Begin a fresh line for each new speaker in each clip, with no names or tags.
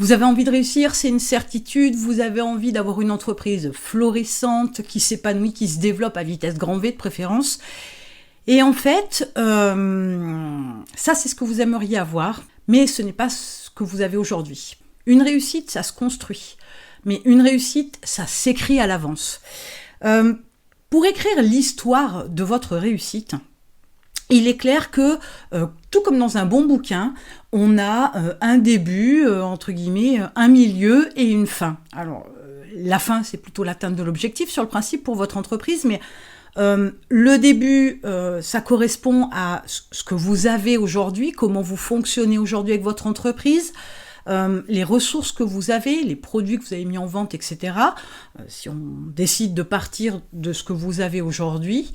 Vous avez envie de réussir, c'est une certitude, vous avez envie d'avoir une entreprise florissante, qui s'épanouit, qui se développe à vitesse grand V de préférence. Et en fait, ça c'est ce que vous aimeriez avoir, mais ce n'est pas ce que vous avez aujourd'hui. Une réussite, ça se construit, mais une réussite, ça s'écrit à l'avance. Pour écrire l'histoire de votre réussite, il est clair que, tout comme dans un bon bouquin, on a un début, entre guillemets, un milieu et une fin. Alors, la fin, c'est plutôt l'atteinte de l'objectif sur le principe pour votre entreprise, mais le début, ça correspond à ce que vous avez aujourd'hui, comment vous fonctionnez aujourd'hui avec votre entreprise, les ressources que vous avez, les produits que vous avez mis en vente, etc. Si on décide de partir de ce que vous avez aujourd'hui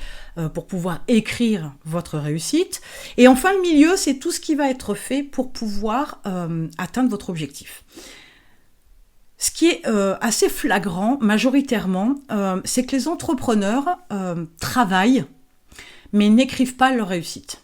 pour pouvoir écrire votre réussite. Et enfin, le milieu, c'est tout ce qui va être fait pour pouvoir atteindre votre objectif. Ce qui est assez flagrant, majoritairement, c'est que les entrepreneurs travaillent, mais n'écrivent pas leur réussite.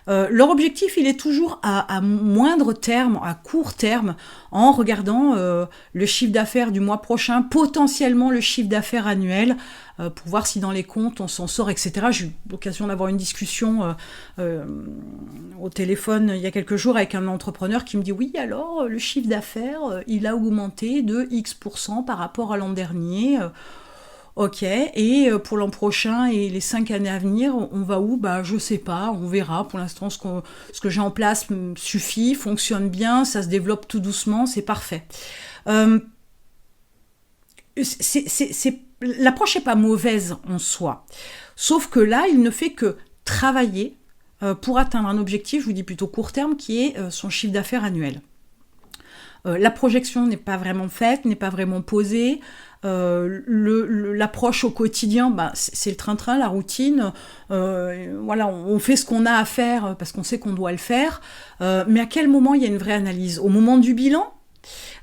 Leur objectif, il est toujours à moindre terme, à court terme, en regardant le chiffre d'affaires du mois prochain, potentiellement le chiffre d'affaires annuel, pour voir si dans les comptes on s'en sort, etc. J'ai eu l'occasion d'avoir une discussion au téléphone il y a quelques jours avec un entrepreneur qui me dit « Oui, alors, le chiffre d'affaires, il a augmenté de X% par rapport à l'an dernier. Ok, et pour l'an prochain et les 5 années à venir, on va où ? Bah, je sais pas, on verra. Pour l'instant, ce que j'ai en place suffit, fonctionne bien, ça se développe tout doucement, c'est parfait. L'approche n'est pas mauvaise en soi, sauf que là, il ne fait que travailler pour atteindre un objectif, je vous dis plutôt court terme, qui est son chiffre d'affaires annuel. La projection n'est pas vraiment faite, n'est pas vraiment posée. L'approche au quotidien, c'est le train-train, la routine. Voilà, on fait ce qu'on a à faire parce qu'on sait qu'on doit le faire. Mais à quel moment il y a une vraie analyse ? Au moment du bilan ?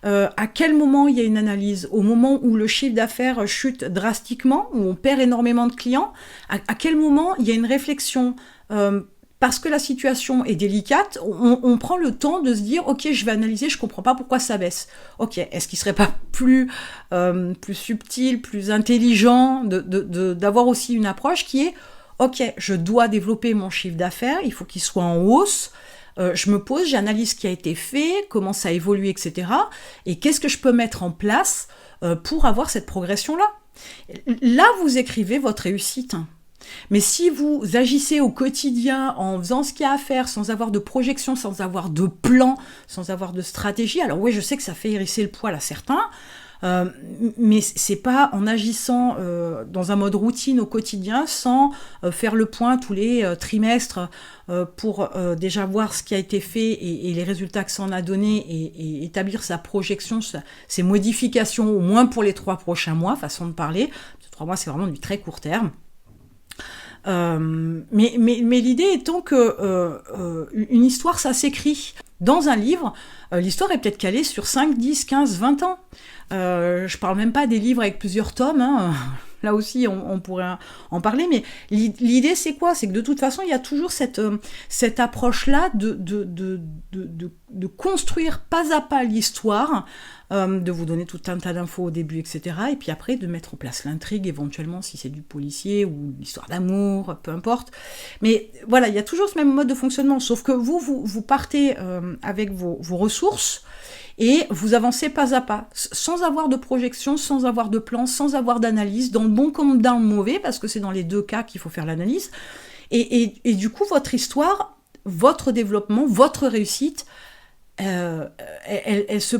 À quel moment il y a une analyse ? Au moment où le chiffre d'affaires chute drastiquement, où on perd énormément de clients ? À quel moment il y a une réflexion ? Parce que la situation est délicate, on prend le temps de se dire « Ok, je vais analyser, je ne comprends pas pourquoi ça baisse. » Ok, est-ce qu'il ne serait pas plus subtil, plus intelligent d'avoir aussi une approche qui est « Ok, je dois développer mon chiffre d'affaires, il faut qu'il soit en hausse. Je me pose, j'analyse ce qui a été fait, comment ça a évolué, etc. Et qu'est-ce que je peux mettre en place pour avoir cette progression-là ?» Là, vous écrivez votre réussite. Mais si vous agissez au quotidien en faisant ce qu'il y a à faire, sans avoir de projection, sans avoir de plan, sans avoir de stratégie, alors oui, je sais que ça fait hérisser le poil à certains, mais c'est pas en agissant dans un mode routine au quotidien, sans faire le point tous les trimestres pour déjà voir ce qui a été fait et les résultats que ça en a donné et établir sa projection, ses modifications, au moins pour les 3 prochains mois, façon de parler. 3 mois, c'est vraiment du très court terme. Mais l'idée étant que une histoire, ça s'écrit. Dans un livre, l'histoire est peut-être calée sur 5, 10, 15, 20 ans. Je parle même pas des livres avec plusieurs tomes, hein. Là aussi, on pourrait en parler, mais l'idée, c'est quoi ? C'est que de toute façon, il y a toujours cette approche-là de construire pas à pas l'histoire, de vous donner tout un tas d'infos au début, etc. Et puis après, de mettre en place l'intrigue, éventuellement, si c'est du policier ou l'histoire d'amour, peu importe. Mais voilà, il y a toujours ce même mode de fonctionnement, sauf que vous partez avec vos ressources, et vous avancez pas à pas, sans avoir de projection, sans avoir de plan, sans avoir d'analyse, dans le bon comme dans le mauvais, parce que c'est dans les deux cas qu'il faut faire l'analyse. Et du coup, votre histoire, votre développement, votre réussite, elle se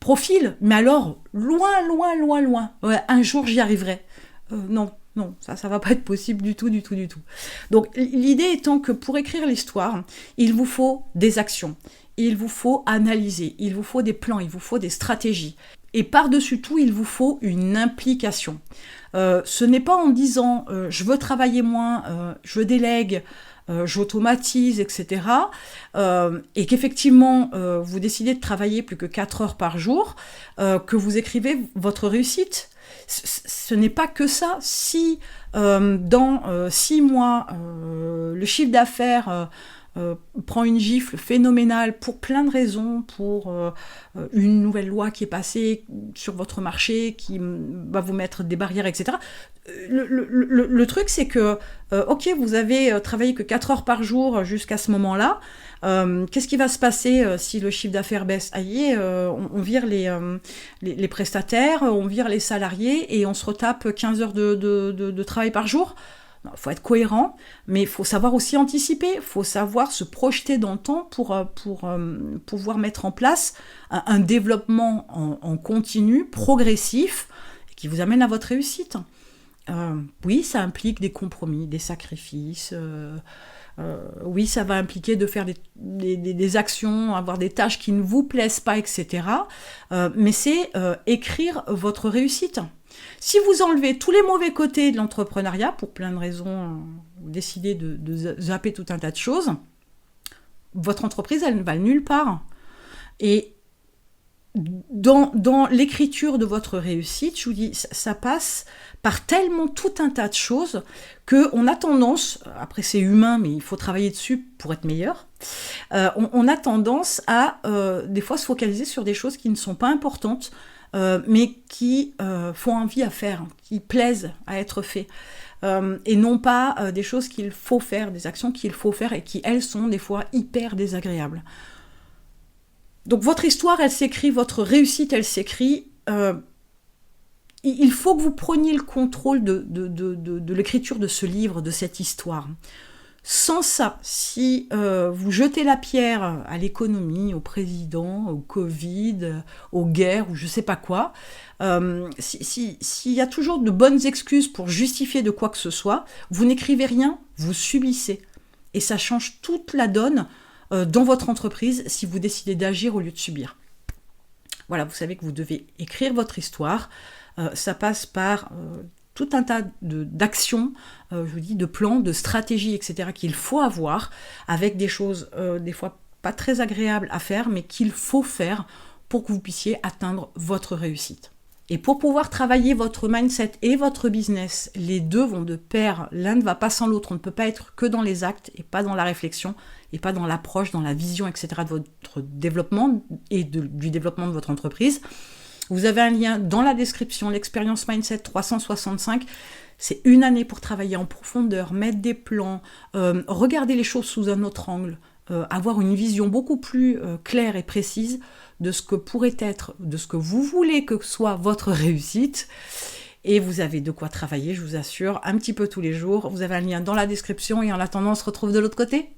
profile, mais alors loin. Ouais, un jour, j'y arriverai. Non, ça va pas être possible du tout. Donc, l'idée étant que pour écrire l'histoire, il vous faut des actions. Il vous faut analyser, il vous faut des plans, il vous faut des stratégies. Et par-dessus tout, il vous faut une implication. Ce n'est pas en disant « je veux travailler moins, je délègue, j'automatise, etc. » et qu'effectivement, vous décidez de travailler plus que 4 heures par jour, que vous écrivez votre réussite. Ce n'est pas que ça. Si dans 6 mois, le chiffre d'affaires prend une gifle phénoménale pour plein de raisons, pour une nouvelle loi qui est passée sur votre marché, qui va vous mettre des barrières, etc. Le truc, c'est que, ok, vous avez travaillé que 4 heures par jour jusqu'à ce moment-là. Qu'est-ce qui va se passer si le chiffre d'affaires baisse? Aïe, on vire les prestataires, on vire les salariés et on se retape 15 heures de travail par jour. Il faut être cohérent, mais il faut savoir aussi anticiper, il faut savoir se projeter dans le temps pour pouvoir mettre en place un développement en continu, progressif, qui vous amène à votre réussite. Oui, ça implique des compromis, des sacrifices. Oui, ça va impliquer de faire des actions, avoir des tâches qui ne vous plaisent pas, etc. Mais c'est écrire votre réussite. Si vous enlevez tous les mauvais côtés de l'entrepreneuriat, pour plein de raisons, vous décidez de zapper tout un tas de choses, votre entreprise, elle ne va nulle part. Et dans l'écriture de votre réussite, je vous dis, ça passe par tellement tout un tas de choses qu'on a tendance, après c'est humain, mais il faut travailler dessus pour être meilleur, on a tendance à des fois se focaliser sur des choses qui ne sont pas importantes, mais qui font envie à faire, qui plaisent à être fait. Et non pas des choses qu'il faut faire, des actions qu'il faut faire et qui, elles, sont des fois hyper désagréables. Donc votre histoire, elle s'écrit, votre réussite, elle s'écrit. Il faut que vous preniez le contrôle de l'écriture de ce livre, de cette histoire. Sans ça, si vous jetez la pierre à l'économie, au président, au Covid, aux guerres ou je sais pas quoi, s'il y a toujours de bonnes excuses pour justifier de quoi que ce soit, vous n'écrivez rien, vous subissez. Et ça change toute la donne dans votre entreprise si vous décidez d'agir au lieu de subir. Voilà, vous savez que vous devez écrire votre histoire. Ça passe par tout un tas d'actions, je vous dis, de plans, de stratégies, etc. qu'il faut avoir, avec des choses des fois pas très agréables à faire, mais qu'il faut faire pour que vous puissiez atteindre votre réussite. Et pour pouvoir travailler votre mindset et votre business, les deux vont de pair, l'un ne va pas sans l'autre, on ne peut pas être que dans les actes et pas dans la réflexion, et pas dans l'approche, dans la vision, etc. de votre développement et du développement de votre entreprise. Vous avez un lien dans la description, l'expérience Mindset 365. C'est une année pour travailler en profondeur, mettre des plans, regarder les choses sous un autre angle, avoir une vision beaucoup plus claire et précise de ce que pourrait être, de ce que vous voulez que soit votre réussite. Et vous avez de quoi travailler, je vous assure, un petit peu tous les jours. Vous avez un lien dans la description et en attendant, on se retrouve de l'autre côté.